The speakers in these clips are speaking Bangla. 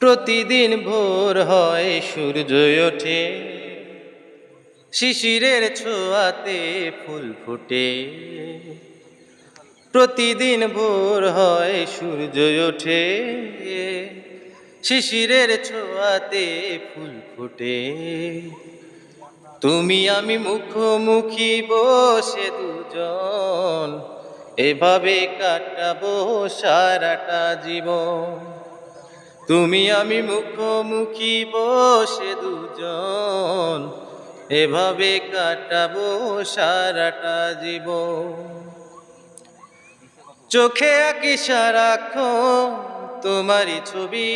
প্রতিদিন ভোর হয় সূর্য ওঠে, শিশিরের ছোঁয়াতে ফুল ফোটে। প্রতিদিন ভোর হয় সূর্য ওঠে, শিশিরের ছোঁয়াতে ফুল ফোটে। তুমি আমি মুখোমুখি বসে দুজন, এভাবে কাটাবো সারাটা জীবন। তুমি আমি মুখোমুখি বসে দুজন, এভাবে কাটাবো সারাটা জীবন। চোখে আঁকি সারাক্ষণ তোমারই ছবি,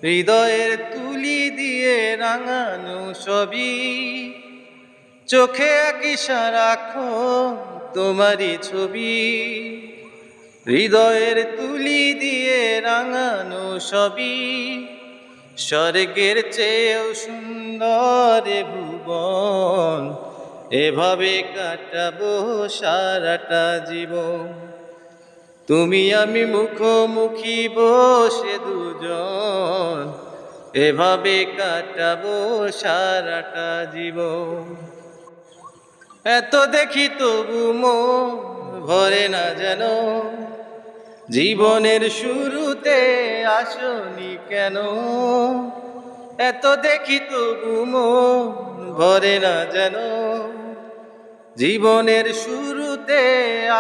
হৃদয়ের তুলি দিয়ে রাঙানো ছবি। চোখে আঁকি সারাক্ষণ তোমারই ছবি, হৃদয়ের তুলি দিয়ে রাঙানো ছবি। স্বর্গের চেয়েও সুন্দর ভুবন, এভাবে কাটাবো সারাটা জীবন। তুমি আমি মুখোমুখি বসে দুজন, এভাবে কাটাবো সারাটা জীবন। এত দেখি তবু মন ভরে না যেন, জীবনের শুরুতে আসনি কেন। এত দেখি তবু মন ভরে না যেন, জীবনের শুরুতে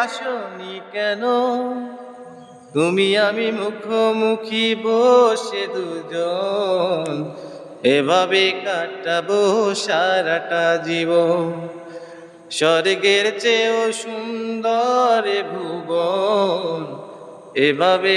আসনি কেন। তুমি আমি মুখোমুখি বসে দুজন, এভাবে কাটাবো সারাটা জীবন। স্বর্গের চেয়েও সুন্দর ভুবন, এভাবে